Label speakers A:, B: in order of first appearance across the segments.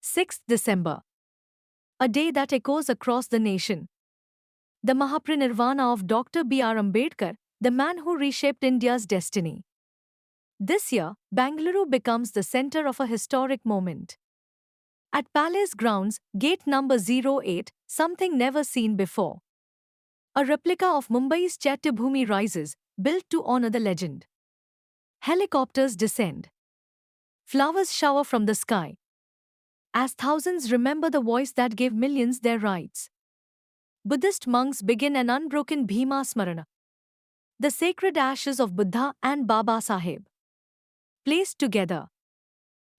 A: 6th December, a day that echoes across the nation. The Mahaparinirvana of Dr. B.R. Ambedkar, the man who reshaped India's destiny. This year, Bangalore becomes the center of a historic moment. At Palace Grounds, gate number 08, something never seen before. A replica of Mumbai's Chaityabhumi rises, built to honor the legend. Helicopters descend. Flowers shower from the sky, as thousands remember the voice that gave millions their rights. Buddhist monks begin an unbroken Bhima Smarana, the sacred ashes of Buddha and Baba Sahib, placed together,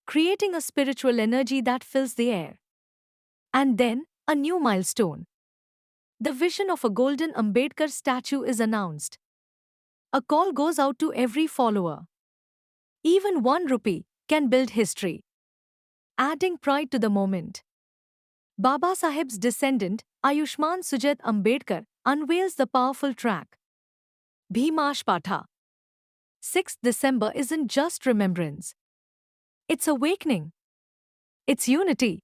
A: creating a spiritual energy that fills the air. And then, a new milestone. The vision of a golden Ambedkar statue is announced. A call goes out to every follower. Even 1 rupee can build history, adding pride to the moment. Baba Sahib's descendant, Ayushman Sujat Ambedkar, unveils the powerful track. Bhimash Patha. 6th December isn't just remembrance. It's awakening. It's unity.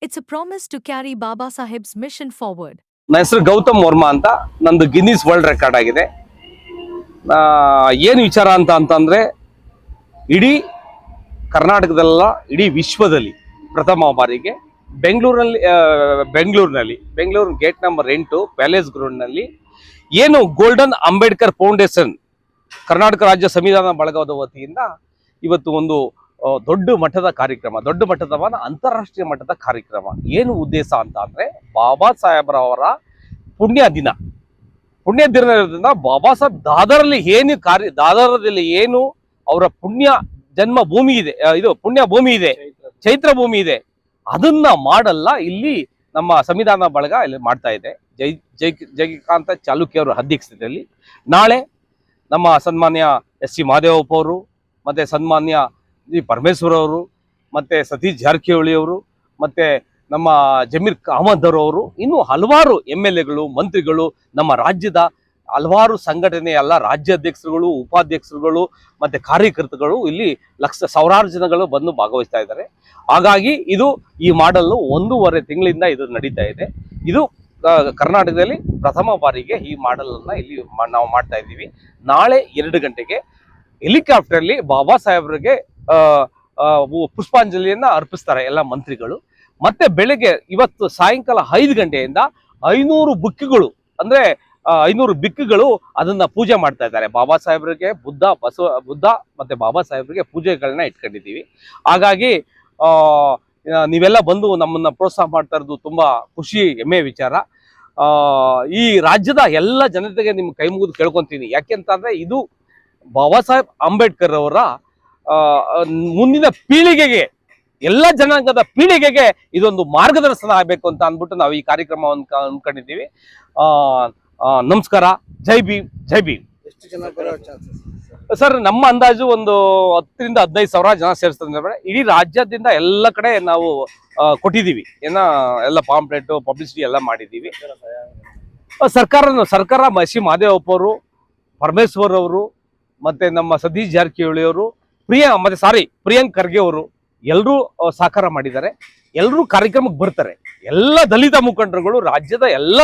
A: It's a promise to carry Baba Sahib's mission forward.
B: ನನ್ನ ಹೆಸರು ಗೌತಮ್ ವರ್ಮಾ ಅಂತ. ನಂದು Guinness world record ಆಗಿದೆ. ಏನು ವಿಚಾರ ಅಂತಂದ್ರೆ ಇಡೀ ಕರ್ನಾಟಕದಲ್ಲ ಇಡೀ ವಿಶ್ವದಲ್ಲಿ ಪ್ರಥಮ ಬಾರಿಗೆ ಬೆಂಗಳೂರು ಗೇಟ್ ನಂಬರ್ 8 ಪ್ಯಾಲೇಸ್ ಗ್ರೌಂಡ್ನಲ್ಲಿ ಏನು ಗೋಲ್ಡನ್ ಅಂಬೇಡ್ಕರ್ ಫೌಂಡೇಶನ್ ಕರ್ನಾಟಕ ರಾಜ್ಯ ಸಂವಿಧಾನ ಬಳಗದ ವತಿಯಿಂದ ಇವತ್ತು ಒಂದು ದೊಡ್ಡ ಮಟ್ಟದ ಅಂತಾರಾಷ್ಟ್ರೀಯ ಮಟ್ಟದ ಕಾರ್ಯಕ್ರಮ. ಏನು ಉದ್ದೇಶ ಅಂತ ಅಂದ್ರೆ ಬಾಬಾ ಸಾಹೇಬ್ರವರ ಪುಣ್ಯ ದಿನದಿಂದ ಬಾಬಾ ಸಾಹೇಬ್ ದಾದರದಲ್ಲಿ ಏನು ಅವರ ಪುಣ್ಯ ಜನ್ಮ ಭೂಮಿ ಇದೆ, ಇದು ಪುಣ್ಯ ಭೂಮಿ ಇದೆ, ಚೈತ್ರ ಭೂಮಿ ಇದೆ, ಅದನ್ನ ಮಾಡಲ್ಲ ಇಲ್ಲಿ ನಮ್ಮ ಸಂವಿಧಾನ ಬಳಗ ಇಲ್ಲಿ ಮಾಡ್ತಾ ಇದೆ. ಜಯಕಾಂತ ಚಾಲುಕ್ಯ ಅವರ ಅಧ್ಯಕ್ಷತೆಯಲ್ಲಿ ನಾಳೆ ನಮ್ಮ ಸನ್ಮಾನ್ಯ ಎಸ್ ಸಿ ಮಹದೇವಪ್ಪ ಅವರು, ಮತ್ತೆ ಸನ್ಮಾನ್ಯ ಜಿ ಪರಮೇಶ್ವರ್ ಅವರು, ಮತ್ತೆ ಸತೀಶ್ ಜಾರಕಿಹೊಳಿ ಅವರು, ಮತ್ತೆ ನಮ್ಮ ಜಮೀರ್ ಅಹಮದ್ ಅವರು, ಇನ್ನು ಹಲವಾರು MLAಗಳು, ಮಂತ್ರಿಗಳು, ನಮ್ಮ ರಾಜ್ಯದ ಹಲವಾರು ಸಂಘಟನೆ ಎಲ್ಲ ರಾಜ್ಯಾಧ್ಯಕ್ಷರುಗಳು, ಉಪಾಧ್ಯಕ್ಷರುಗಳು ಮತ್ತೆ ಕಾರ್ಯಕರ್ತರುಗಳು ಇಲ್ಲಿ ಸಾವಿರಾರು ಜನಗಳು ಬಂದು ಭಾಗವಹಿಸ್ತಾ ಇದ್ದಾರೆ. ಹಾಗಾಗಿ ಇದು ಈ ಮಾಡಲು 1.5 ತಿಂಗಳಿಂದ ಇದು ನಡೀತಾ ಇದೆ. ಇದು ಕರ್ನಾಟಕದಲ್ಲಿ ಪ್ರಥಮ ಬಾರಿಗೆ ಈ ಮಾಡಲ್ ಅನ್ನ ಇಲ್ಲಿ ನಾವು ಮಾಡ್ತಾ ಇದ್ದೀವಿ. ನಾಳೆ 2 ಗಂಟೆಗೆ ಹೆಲಿಕಾಪ್ಟರ್ಲಿ ಬಾಬಾ ಸಾಹೇಬ್ರಿಗೆ ಪುಷ್ಪಾಂಜಲಿಯನ್ನ ಅರ್ಪಿಸ್ತಾರೆ ಎಲ್ಲ ಮಂತ್ರಿಗಳು. ಮತ್ತೆ ಬೆಳಗ್ಗೆ ಇವತ್ತು ಸಾಯಂಕಾಲ 5 ಗಂಟೆಯಿಂದ 500 ಬುಕ್ಕಿಗಳು ಅಂದ್ರೆ 500 ಬಿಕ್ಕುಗಳು ಅದನ್ನ ಪೂಜೆ ಮಾಡ್ತಾ ಇದ್ದಾರೆ. ಬಾಬಾ ಸಾಹೇಬ್ರಿಗೆ ಬುದ್ಧ ಮತ್ತೆ ಬಾಬಾ ಸಾಹೇಬ್ರಿಗೆ ಪೂಜೆಗಳನ್ನ ಇಟ್ಕೊಂಡಿದ್ದೀವಿ. ಹಾಗಾಗಿ ನೀವೆಲ್ಲ ಬಂದು ನಮ್ಮನ್ನ ಪ್ರೋತ್ಸಾಹ ಮಾಡ್ತಾ ಇರೋದು ತುಂಬಾ ಖುಷಿ, ಹೆಮ್ಮೆ ವಿಚಾರ. ಈ ರಾಜ್ಯದ ಎಲ್ಲ ಜನತೆಗೆ ನಿಮ್ ಕೈ ಮುಗಿದು ಕೇಳ್ಕೊಂತೀನಿ. ಯಾಕೆಂತಂದ್ರೆ ಇದು ಬಾಬಾ ಸಾಹೇಬ್ ಅಂಬೇಡ್ಕರ್ ಅವರ ಮುಂದಿನ ಪೀಳಿಗೆಗೆ, ಎಲ್ಲ ಜನಾಂಗದ ಪೀಳಿಗೆಗೆ ಇದೊಂದು ಮಾರ್ಗದರ್ಶನ ಆಗಬೇಕು ಅಂತ ಅಂದ್ಬಿಟ್ಟು ನಾವು ಈ ಕಾರ್ಯಕ್ರಮವನ್ನು ಅನ್ಕೊಂಡಿದ್ದೀವಿ. ನಮಸ್ಕಾರ. ಜೈ ಭೀಮ್, ಜೈ ಭೀಮ್.
C: ಎಷ್ಟು ಜನ ಬರೋ ಚಾನ್ಸಸ್
B: ಸರ್? ನಮ್ಮ ಅಂದಾಜು ಒಂದು 10 ರಿಂದ 15 ಸಾವಿರ ಜನ ಸೇರಿಸ್ತಾರೆ. ಇಡೀ ರಾಜ್ಯದಿಂದ ಎಲ್ಲ ಕಡೆ ನಾವು ಕೊಟ್ಟಿದ್ದೀವಿ, ಎಲ್ಲ ಪಾಂಪ್ಲೆಟ್ ಪಬ್ಲಿಸಿಟಿ ಎಲ್ಲ ಮಾಡಿದ್ದೀವಿ. ಸರ್ಕಾರ ಸಿ ಮಹದೇವಪ್ಪ ಅವರು, ಪರಮೇಶ್ವರ್ ಅವರು, ಮತ್ತೆ ನಮ್ಮ ಸತೀಶ್ ಜಾರಕಿಹೊಳಿ ಅವರು, ಪ್ರಿಯಾಂಕ್ ಖರ್ಗೆ ಅವರು ಎಲ್ಲರೂ ಸಹಕಾರ ಮಾಡಿದ್ದಾರೆ. ಎಲ್ಲರೂ ಕಾರ್ಯಕ್ರಮಕ್ಕೆ ಬರ್ತಾರೆ. ಎಲ್ಲ ದಲಿತ ಮುಖಂಡರುಗಳು, ರಾಜ್ಯದ ಎಲ್ಲ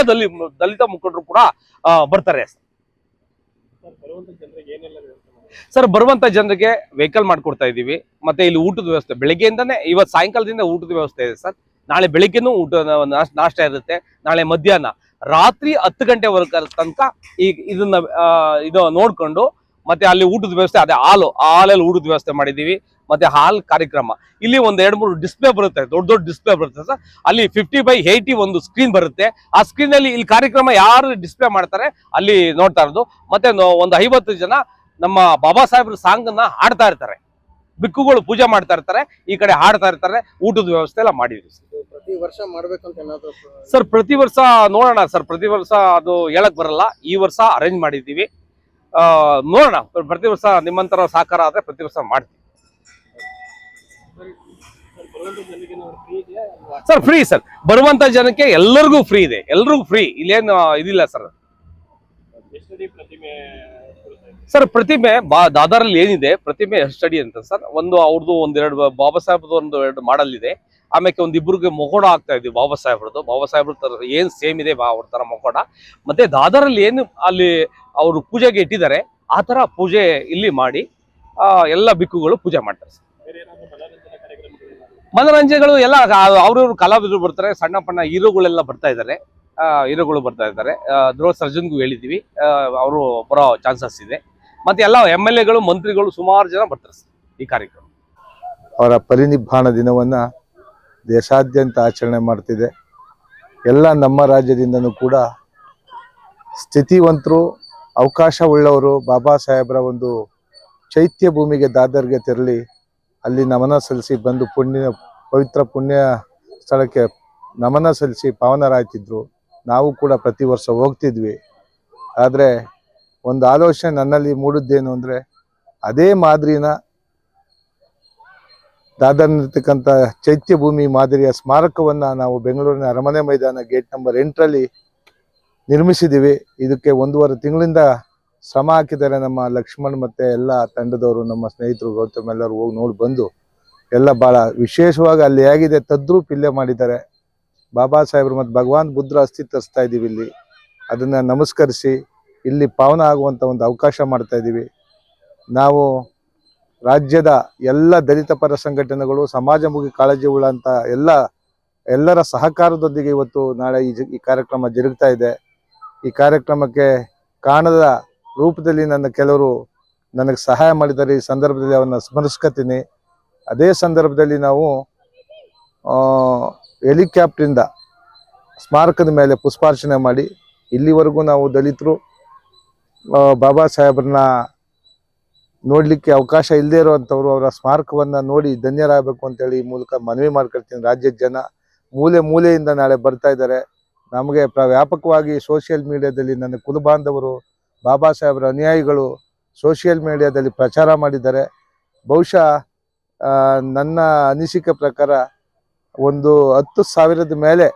B: ದಲಿತ ಮುಖಂಡರು ಕೂಡ ಬರ್ತಾರೆ. ಸರ್, ಬರುವಂತ ಜನರಿಗೆ ವೆಹಿಕಲ್ ಮಾಡ್ಕೊಡ್ತಾ ಇದ್ದೀವಿ. ಮತ್ತೆ ಇಲ್ಲಿ ಊಟದ ವ್ಯವಸ್ಥೆ ಬೆಳಗ್ಗೆಯಿಂದಾನೆ, ಇವತ್ತು ಸಾಯಂಕಾಲದಿಂದ ಊಟದ ವ್ಯವಸ್ಥೆ ಇದೆ ಸರ್. ನಾಳೆ ಬೆಳಿಗ್ಗೆನೂ ಊಟ ನಾಷ್ಟ ಇರುತ್ತೆ. ನಾಳೆ ಮಧ್ಯಾಹ್ನ, ರಾತ್ರಿ 10 ಗಂಟೆವರೆಗೆ ತನಕ ಇದು ನೋಡ್ಕೊಂಡು ಮತ್ತೆ ಅಲ್ಲಿ ಊಟದ ವ್ಯವಸ್ಥೆ, ಅದೇ ಹಾಲಲ್ಲಿ ಊಟದ ವ್ಯವಸ್ಥೆ ಮಾಡಿದ್ದೀವಿ. ಮತ್ತೆ ಹಾಲ್ ಕಾರ್ಯಕ್ರಮ ಇಲ್ಲಿ ಒಂದು 2-3 ಡಿಸ್ಪ್ಲೇ ಬರುತ್ತೆ, ದೊಡ್ಡ ಡಿಸ್ಪ್ಲೇ ಬರುತ್ತೆ ಸರ್. ಅಲ್ಲಿ 50x80 ಒಂದು ಸ್ಕ್ರೀನ್ ಬರುತ್ತೆ. ಆ ಸ್ಕ್ರೀನ್ ಅಲ್ಲಿ ಇಲ್ಲಿ ಕಾರ್ಯಕ್ರಮ ಯಾರು ಡಿಸ್ಪ್ಲೇ ಮಾಡ್ತಾರೆ ಅಲ್ಲಿ ನೋಡ್ತಾ ಇರೋದು. ಮತ್ತೆ ಒಂದು 50 ಜನ ನಮ್ಮ ಬಾಬಾ ಸಾಹೇಬ್ರ ಸಾಂಗ್ ಅನ್ನ ಹಾಡ್ತಾ ಇರ್ತಾರೆ, ಬಿಕ್ಕುಗಳು ಪೂಜೆ ಮಾಡ್ತಾ ಇರ್ತಾರೆ, ಈ ಕಡೆ ಹಾಡ್ತಾ ಇರ್ತಾರೆ. ಊಟದ ವ್ಯವಸ್ಥೆ ಎಲ್ಲ ಮಾಡಿದ್ವಿ.
C: ಪ್ರತಿ ವರ್ಷ ಮಾಡ್ಬೇಕಂತ ಏನಾದ್ರು
B: ಸರ್? ಪ್ರತಿ ವರ್ಷ ನೋಡೋಣ ಸರ್, ಪ್ರತಿ ವರ್ಷ ಅದು ಹೇಳಕ್ ಬರಲ್ಲ. ಈ ವರ್ಷ ಅರೇಂಜ್ ಮಾಡಿದ್ದೀವಿ, ನೋಡೋಣ. ಪ್ರತಿ ವರ್ಷ ನಿಮ್ಮಂತರ ಸಹಕಾರ ಆದ್ರೆ ಪ್ರತಿ ವರ್ಷ ಮಾಡ್ತೀವಿ ಸರ್. ಫ್ರೀ ಸರ್, ಬರುವಂತ ಜನಕ್ಕೆ ಎಲ್ಲರಿಗೂ ಫ್ರೀ ಇದೆ, ಎಲ್ರಿಗೂ ಫ್ರೀ. ಇಲ್ಲೇನು ಇದಿಲ್ಲ ಸರ್. ಸರ್, ಪ್ರತಿಮೆ ದಾದರಲ್ಲಿ ಏನಿದೆ ಪ್ರತಿಮೆ ಸ್ಟಡಿ ಅಂತ ಸರ್. ಅವ್ರದ್ದು 1-2 ಬಾಬಾ ಸಾಹೇಬ್ದು 1-2 ಮಾಡಲ್ ಇದೆ. ಆಮೇಲೆ ಒಂದಿಬ್ರಿಗೆ ಮೊಗೋಡ ಆಗ್ತಾ ಇದ್ವಿ ಬಾಬಾ ಸಾಹೇಬ್ರದ್ದು. ಬಾಬಾ ಸಾಹೇಬ್ರ ತರ ಏನ್ ಸೇಮ್ ಇದೆ ಅವ್ರ ತರ ಮೊಗೋಡ. ಮತ್ತೆ ದಾದರಲ್ಲಿ ಏನು ಅಲ್ಲಿ ಅವರು ಪೂಜೆಗೆ ಇಟ್ಟಿದ್ದಾರೆ ಆ ತರ ಪೂಜೆ ಇಲ್ಲಿ ಮಾಡಿ ಎಲ್ಲ ಬಿಕ್ಕುಗಳು ಪೂಜೆ ಮಾಡ್ತಾರೆ. ಮನೋರಂಜನೆಗಳು ಎಲ್ಲ ಅವ್ರವ್ರ ಕಲಾವಿದರು ಬರ್ತಾರೆ, ಸಣ್ಣ ಪಣ್ಣ ಹೀರೋಗಳೆಲ್ಲ ಬರ್ತಾ ಇದ್ದಾರೆ. ಹೀರೋಗಳು ಬರ್ತಾ ಇದ್ದಾರೆ. ಧ್ರುವ ಸರ್ಜನ್ಗೂ ಹೇಳಿದ್ದೀವಿ, ಅವರು ಬರೋ ಚಾನ್ಸಸ್ ಇದೆ. ಮತ್ತೆ ಎಲ್ಲ MLA ಗಳು ಮಂತ್ರಿಗಳು ಸುಮಾರು ಜನ ಬರ್ತಾರೆ ಈ ಕಾರ್ಯಕ್ರಮ.
D: ಅವರ ಪರಿನಿಬ್ಬಾಣ ದಿನವನ್ನು ದೇಶಾದ್ಯಂತ ಆಚರಣೆ ಮಾಡ್ತಿದೆ. ಎಲ್ಲ ನಮ್ಮ ರಾಜ್ಯದಿಂದನೂ ಕೂಡ ಸ್ಥಿತಿವಂತರು, ಅವಕಾಶವುಳ್ಳವರು ಬಾಬಾ ಸಾಹೇಬರ ಒಂದು ಚೈತ್ಯ ಭೂಮಿಗೆ ದಾದರ್ಗೆ ತೆರಳಿ ಅಲ್ಲಿ ನಮನ ಸಲ್ಲಿಸಿ ಬಂದು ಪವಿತ್ರ ಪುಣ್ಯ ಸ್ಥಳಕ್ಕೆ ನಮನ ಸಲ್ಲಿಸಿ ಪಾವನರಾಯ್ತಿದ್ರು. ನಾವು ಕೂಡ ಪ್ರತಿ ವರ್ಷ ಹೋಗ್ತಿದ್ವಿ. ಆದರೆ ಒಂದು ಆಲೋಚನೆ ನನ್ನಲ್ಲಿ ಮೂಡಿದ್ದೇನು ಅಂದರೆ, ಅದೇ ಮಾದರಿನ ದಾದರ್ನಲ್ಲಿರ್ತಕ್ಕಂಥ ಚೈತ್ಯ ಭೂಮಿ ಮಾದರಿಯ ಸ್ಮಾರಕವನ್ನು ನಾವು ಬೆಂಗಳೂರಿನ ಅರಮನೆ ಮೈದಾನ ಗೇಟ್ ನಂಬರ್ 8ರಲ್ಲಿ ನಿರ್ಮಿಸಿದ್ದೀವಿ. ಇದಕ್ಕೆ 1.5 ತಿಂಗಳಿಂದ ಶ್ರಮ ಹಾಕಿದ್ದಾರೆ ನಮ್ಮ ಲಕ್ಷ್ಮಣ್ ಮತ್ತು ಎಲ್ಲ ತಂಡದವರು, ನಮ್ಮ ಸ್ನೇಹಿತರು ಗೌತಮ್ ಎಲ್ಲರೂ ಹೋಗಿ ನೋಡಿ ಬಂದು ಎಲ್ಲ ಭಾಳ ವಿಶೇಷವಾಗಿ ಅಲ್ಲಿ ಹೇಗಿದೆ ತದ್ರೂಪ್ ಇಲ್ಲೇ ಮಾಡಿದ್ದಾರೆ. ಬಾಬಾ ಸಾಹೇಬರು ಮತ್ತು ಭಗವಾನ್ ಬುದ್ಧರ ಅಸ್ಥಿ ತರಿಸ್ತಾ ಇದ್ದೀವಿ ಇಲ್ಲಿ. ಅದನ್ನು ನಮಸ್ಕರಿಸಿ ಇಲ್ಲಿ ಪಾವನ ಆಗುವಂಥ ಒಂದು ಅವಕಾಶ ಮಾಡ್ತಾ ಇದ್ದೀವಿ. ನಾವು ರಾಜ್ಯದ ಎಲ್ಲ ದಲಿತ ಪರ ಸಂಘಟನೆಗಳು, ಸಮಾಜಮುಖಿ ಕಾಳಜಿ ಉಳ್ಳಂಥ ಎಲ್ಲರ ಸಹಕಾರದೊಂದಿಗೆ ಇವತ್ತು ನಾಳೆ ಈ ಕಾರ್ಯಕ್ರಮ ಜರುಗ್ತಾ ಇದೆ. ಈ ಕಾರ್ಯಕ್ರಮಕ್ಕೆ ಕಾಣದ ರೂಪದಲ್ಲಿ ಕೆಲವರು ನನಗೆ ಸಹಾಯ ಮಾಡಿದ್ದಾರೆ. ಈ ಸಂದರ್ಭದಲ್ಲಿ ಅವನ್ನ ಸ್ಮರಿಸ್ಕೊತೀನಿ. ಅದೇ ಸಂದರ್ಭದಲ್ಲಿ ನಾವು ಹೆಲಿಕಾಪ್ಟರಿಂದ ಸ್ಮಾರಕದ ಮೇಲೆ ಪುಷ್ಪಾರ್ಚನೆ ಮಾಡಿ, ಇಲ್ಲಿವರೆಗೂ ನಾವು ದಲಿತರು ಬಾಬಾ ಸಾಹೇಬ್ರನ್ನ ನೋಡಲಿಕ್ಕೆ ಅವಕಾಶ ಇಲ್ಲದೇ ಇರುವಂಥವ್ರು ಅವರ ಸ್ಮಾರಕವನ್ನು ನೋಡಿ ಧನ್ಯರಾಗಬೇಕು ಅಂತೇಳಿ ಈ ಮೂಲಕ ಮನವಿ ಮಾಡ್ಕೊಳ್ತೀನಿ. ರಾಜ್ಯದ ಜನ ಮೂಲೆ ಮೂಲೆಯಿಂದ ನಾಳೆ ಬರ್ತಾ ಇದ್ದಾರೆ. ನಮಗೆ ವ್ಯಾಪಕವಾಗಿ ಸೋಷಿಯಲ್ ಮೀಡಿಯಾದಲ್ಲಿ ನನ್ನ ಕುಲಬಾಂಧವರು, ಬಾಬಾ ಸಾಹೇಬ್ರ ಅನುಯಾಯಿಗಳು ಸೋಷಿಯಲ್ ಮೀಡಿಯಾದಲ್ಲಿ ಪ್ರಚಾರ ಮಾಡಿದ್ದಾರೆ. ಬಹುಶಃ ನನ್ನ ಅನಿಸಿಕೆ ಪ್ರಕಾರ ಒಂದು 10,000 ಮೇಲೆ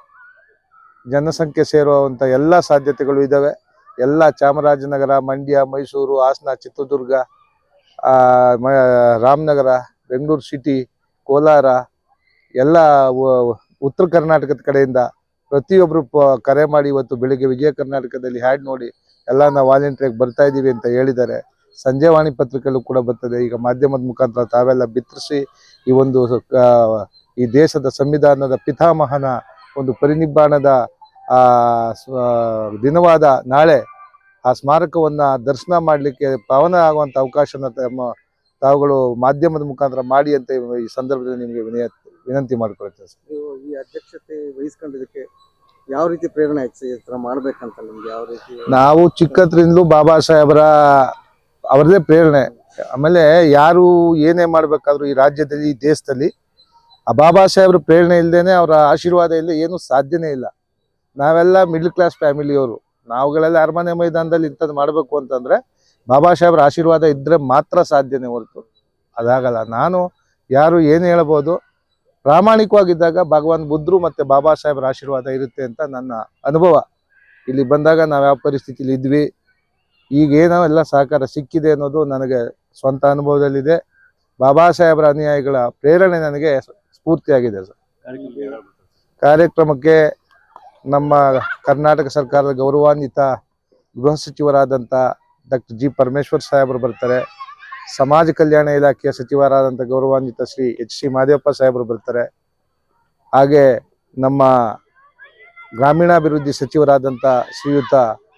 D: ಜನಸಂಖ್ಯೆ ಸೇರುವಂಥ ಎಲ್ಲ ಸಾಧ್ಯತೆಗಳು ಇದ್ದಾವೆ. ಎಲ್ಲ ಚಾಮರಾಜನಗರ, ಮಂಡ್ಯ, ಮೈಸೂರು, ಹಾಸನ, ಚಿತ್ರದುರ್ಗ, ರಾಮನಗರ, ಬೆಂಗಳೂರು ಸಿಟಿ, ಕೋಲಾರ, ಎಲ್ಲ ಉತ್ತರ ಕರ್ನಾಟಕದ ಕಡೆಯಿಂದ ಪ್ರತಿಯೊಬ್ಬರು ಕರೆ ಮಾಡಿ ಇವತ್ತು ಬೆಳಿಗ್ಗೆ ವಿಜಯ ಕರ್ನಾಟಕದಲ್ಲಿ ಹ್ಯಾಡ್ ನೋಡಿ ಎಲ್ಲ ನಾವು ವಾಲಂಟಿಯರ್ಗೆ ಬರ್ತಾ ಇದ್ದೀವಿ ಅಂತ ಹೇಳಿದ್ದಾರೆ. ಸಂಜೆವಾಣಿ ಪತ್ರಿಕೆಯಲ್ಲೂ ಕೂಡ ಬರ್ತದೆ. ಈಗ ಮಾಧ್ಯಮದ ಮುಖಾಂತರ ತಾವೆಲ್ಲ ಬಿತ್ತರಿಸಿ ಈ ದೇಶದ ಸಂವಿಧಾನದ ಪಿತಾಮಹನ ಒಂದು ಪರಿನಿಬ್ಬಾಣದ ದಿನವಾದ ನಾಳೆ ಆ ಸ್ಮಾರಕವನ್ನು ದರ್ಶನ ಮಾಡಲಿಕ್ಕೆ ಪಾವನ ಆಗುವಂಥ ಅವಕಾಶನ ತಾವುಗಳು ಮಾಧ್ಯಮದ ಮುಖಾಂತರ ಮಾಡಿ ಅಂತ ಈ ಸಂದರ್ಭದಲ್ಲಿ ನಿಮಗೆ ವಿನಂತಿ ಮಾಡ್ಕೊಳ್ತೇವೆ ಸರ್.
C: ನೀವು ಈ ಅಧ್ಯಕ್ಷತೆ ವಹಿಸ್ಕೊಂಡಿದ್ದಕ್ಕೆ ಯಾವ ರೀತಿ ಪ್ರೇರಣೆ ಆಯ್ತು ಈ ಥರ ಮಾಡ್ಬೇಕಂತ ನಿಮ್ಗೆ? ಯಾವ ರೀತಿ?
D: ನಾವು ಚಿಕ್ಕದ್ರಿಂದಲೂ ಬಾಬಾ ಸಾಹೇಬರ ಅವರದೇ ಪ್ರೇರಣೆ. ಆಮೇಲೆ ಯಾರು ಏನೇ ಮಾಡ್ಬೇಕಾದ್ರೂ ಈ ರಾಜ್ಯದಲ್ಲಿ, ಈ ದೇಶದಲ್ಲಿ ಆ ಬಾಬಾ ಸಾಹೇಬ್ರ ಪ್ರೇರಣೆ ಇಲ್ಲದೇನೆ, ಅವರ ಆಶೀರ್ವಾದ ಇಲ್ಲ, ಏನು ಸಾಧ್ಯನೇ ಇಲ್ಲ. ನಾವೆಲ್ಲ ಮಿಡ್ಲ್ ಕ್ಲಾಸ್ ಫ್ಯಾಮಿಲಿಯವರು. ನಾವುಗಳೆಲ್ಲ ಅರಮನೆ ಮೈದಾನದಲ್ಲಿ ಇಂಥದ್ದು ಮಾಡಬೇಕು ಅಂತಂದ್ರೆ ಬಾಬಾ ಸಾಹೇಬ್ರ ಆಶೀರ್ವಾದ ಇದ್ರೆ ಮಾತ್ರ ಸಾಧ್ಯನೇ, ಹೊರತು ಅದಾಗಲ್ಲ. ನಾನು ಯಾರು ಏನು ಹೇಳ್ಬೋದು, ಪ್ರಾಮಾಣಿಕವಾಗಿದ್ದಾಗ ಭಗವಾನ್ ಬುದ್ಧರು ಮತ್ತು ಬಾಬಾ ಸಾಹೇಬ್ರ ಆಶೀರ್ವಾದ ಇರುತ್ತೆ ಅಂತ ನನ್ನ ಅನುಭವ. ಇಲ್ಲಿ ಬಂದಾಗ ನಾವು ಯಾವ ಪರಿಸ್ಥಿತಿಲಿ ಇದ್ವಿ, ಈಗೇನೋ ಎಲ್ಲ ಸಹಕಾರ ಸಿಕ್ಕಿದೆ ಅನ್ನೋದು ನನಗೆ ಸ್ವಂತ ಅನುಭವದಲ್ಲಿದೆ. ಬಾಬಾ ಸಾಹೇಬ್ರ ಅನುಯಾಯಿಗಳ ಪ್ರೇರಣೆ ನನಗೆ ಸ್ಫೂರ್ತಿಯಾಗಿದೆ ಸರ್. ಕಾರ್ಯಕ್ರಮಕ್ಕೆ ನಮ್ಮ ಕರ್ನಾಟಕ ಸರ್ಕಾರದ ಗೌರವಾನ್ವಿತ ಗೃಹ ಸಚಿವರಾದಂಥ ಡಾಕ್ಟರ್ ಜಿ ಪರಮೇಶ್ವರ್ ಸಾಹೇಬರು ಬರ್ತಾರೆ. ಸಮಾಜ ಕಲ್ಯಾಣ ಇಲಾಖೆಯ ಸಚಿವರಾದಂಥ ಗೌರವಾನ್ವಿತ ಶ್ರೀ ಎಚ್ ಸಿ ಮಾದೇವಪ್ಪ ಸಾಹೇಬರು ಬರ್ತಾರೆ. ಹಾಗೆ ನಮ್ಮ ಗ್ರಾಮೀಣಾಭಿವೃದ್ಧಿ ಸಚಿವರಾದಂಥ ಶ್ರೀಯುತ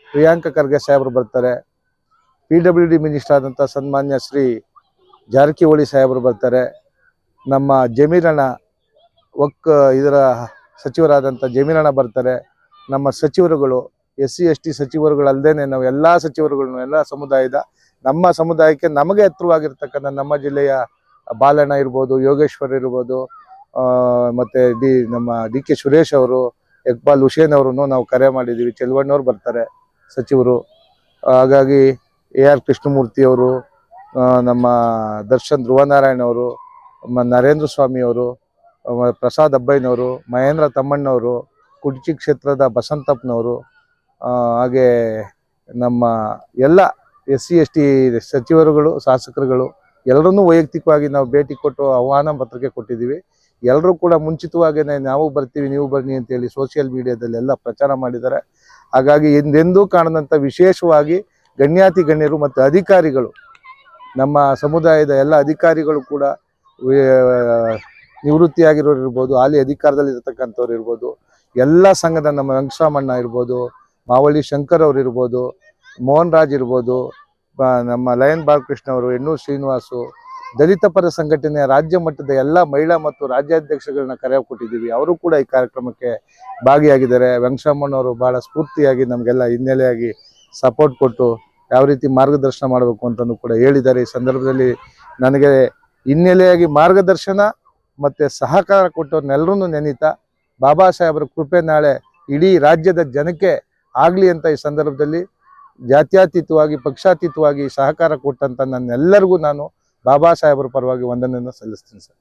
D: ಪ್ರಿಯಾಂಕ ಖರ್ಗೆ ಸಾಹೇಬರು ಬರ್ತಾರೆ. PWD ಮಿನಿಸ್ಟರ್ ಆದಂಥ ಸನ್ಮಾನ್ಯ ಶ್ರೀ ಜಾರಕಿಹೊಳಿ ಸಾಹೇಬರು ಬರ್ತಾರೆ. ನಮ್ಮ ಜಮೀರಣ್ಣ ಇದರ ಸಚಿವರಾದಂಥ ಜಮೀರಣ್ಣ ಬರ್ತಾರೆ. ನಮ್ಮ ಸಚಿವರುಗಳು SC ST ಸಚಿವರುಗಳಲ್ಲದೆ ನಾವು ಎಲ್ಲ ಸಚಿವರುಗಳನ್ನು, ಎಲ್ಲ ಸಮುದಾಯದ, ನಮ್ಮ ಸಮುದಾಯಕ್ಕೆ ನಮಗೆ ಹತ್ತಿರವಾಗಿರ್ತಕ್ಕಂಥ ನಮ್ಮ ಜಿಲ್ಲೆಯ ಬಾಲಣ್ಣ ಇರ್ಬೋದು, ಯೋಗೇಶ್ವರ್ ಇರ್ಬೋದು, ಮತ್ತು ನಮ್ಮ DK ಸುರೇಶ್ ಅವರು, ಇಕ್ಬಾಲ್ ಹುಸೇನ್ ಅವರನ್ನು ನಾವು ಕರೆ ಮಾಡಿದ್ದೀವಿ. ಚೆಲುವಣ್ಣವ್ರು ಬರ್ತಾರೆ ಸಚಿವರು. ಹಾಗಾಗಿ AR ಕೃಷ್ಣಮೂರ್ತಿ ಅವರು, ನಮ್ಮ ದರ್ಶನ್ ಧ್ರುವನಾರಾಯಣ ಅವರು, ನರೇಂದ್ರ ಸ್ವಾಮಿ ಅವರು, ಪ್ರಸಾದ್ ಅಬ್ಬಯ್ಯನವರು, ಮಹೇಂದ್ರ ತಮ್ಮಣ್ಣವರು, ಕುಡ್ಚಿ ಕ್ಷೇತ್ರದ ಬಸಂತಪ್ಪನವರು, ಹಾಗೆ ನಮ್ಮ ಎಲ್ಲ SC ST ಸಚಿವರುಗಳು, ಶಾಸಕರುಗಳು ಎಲ್ಲರನ್ನೂ ವೈಯಕ್ತಿಕವಾಗಿ ನಾವು ಭೇಟಿ ಕೊಟ್ಟು ಆಹ್ವಾನ ಪತ್ರಿಕೆ ಕೊಟ್ಟಿದ್ದೀವಿ. ಎಲ್ಲರೂ ಕೂಡ ಮುಂಚಿತವಾಗೇನೆ ನಾವು ಬರ್ತೀವಿ ನೀವು ಬನ್ನಿ ಅಂತೇಳಿ ಸೋಷಿಯಲ್ ಮೀಡಿಯಾದಲ್ಲಿ ಎಲ್ಲ ಪ್ರಚಾರ ಮಾಡಿದ್ದಾರೆ. ಹಾಗಾಗಿ ಎಂದೆಂದೂ ಕಾಣದಂಥ ವಿಶೇಷವಾಗಿ ಗಣ್ಯಾತಿ ಗಣ್ಯರು ಮತ್ತು ಅಧಿಕಾರಿಗಳು, ನಮ್ಮ ಸಮುದಾಯದ ಎಲ್ಲ ಅಧಿಕಾರಿಗಳು ಕೂಡ ನಿವೃತ್ತಿಯಾಗಿರೋರು ಇರ್ಬೋದು, ಹಾಲಿ ಅಧಿಕಾರದಲ್ಲಿ ಇರತಕ್ಕಂಥವ್ರು ಇರ್ಬೋದು, ಎಲ್ಲ ಸಂಘದ ನಮ್ಮ ವೆಂಕಟರಾಮಣ್ಣ ಇರ್ಬೋದು, ಮಾವಳ್ಳಿ ಶಂಕರ್ ಅವರು ಇರ್ಬೋದು, ಮೋಹನ್ ರಾಜ್ ಇರ್ಬೋದು, ನಮ್ಮ ಲಯನ್ ಬಾಲಕೃಷ್ಣ ಅವರು, ಎಣ್ಣೂರು ಶ್ರೀನಿವಾಸು, ದಲಿತ ಪರ ಸಂಘಟನೆಯ ರಾಜ್ಯ ಮಟ್ಟದ ಎಲ್ಲ ಮಹಿಳಾ ಮತ್ತು ರಾಜ್ಯಾಧ್ಯಕ್ಷಗಳನ್ನ ಕರೆ ಕೊಟ್ಟಿದ್ದೀವಿ. ಅವರು ಕೂಡ ಈ ಕಾರ್ಯಕ್ರಮಕ್ಕೆ ಭಾಗಿಯಾಗಿದ್ದಾರೆ. ವೆಂಕಟರಾಮಣ್ಣವರು ಬಹಳ ಸ್ಫೂರ್ತಿಯಾಗಿ ನಮಗೆಲ್ಲ ಹಿನ್ನೆಲೆಯಾಗಿ ಸಪೋರ್ಟ್ ಕೊಟ್ಟು ಯಾವ ರೀತಿ ಮಾರ್ಗದರ್ಶನ ಮಾಡಬೇಕು ಅಂತಲೂ ಕೂಡ ಹೇಳಿದ್ದಾರೆ. ಈ ಸಂದರ್ಭದಲ್ಲಿ ನನಗೆ ಹಿನ್ನೆಲೆಯಾಗಿ ಮಾರ್ಗದರ್ಶನ ಮತ್ತು ಸಹಕಾರ ಕೊಟ್ಟವ್ರನ್ನೆಲ್ಲರೂ ನೆನೀತಾ ಬಾಬಾ ಸಾಹೇಬರ ಕೃಪೆ ನಾಳೆ ಇಡೀ ರಾಜ್ಯದ ಜನಕ್ಕೆ ಆಗಲಿ ಅಂತ ಈ ಸಂದರ್ಭದಲ್ಲಿ ಜಾತ್ಯತೀತವಾಗಿ ಪಕ್ಷಾತೀತವಾಗಿ ಸಹಕಾರ ಕೊಟ್ಟಂತ ನನ್ನೆಲ್ಲರಿಗೂ ನಾನು ಬಾಬಾ ಸಾಹೇಬರ ಪರವಾಗಿ ವಂದನೆಯನ್ನು ಸಲ್ಲಿಸ್ತೀನಿ ಸರ್.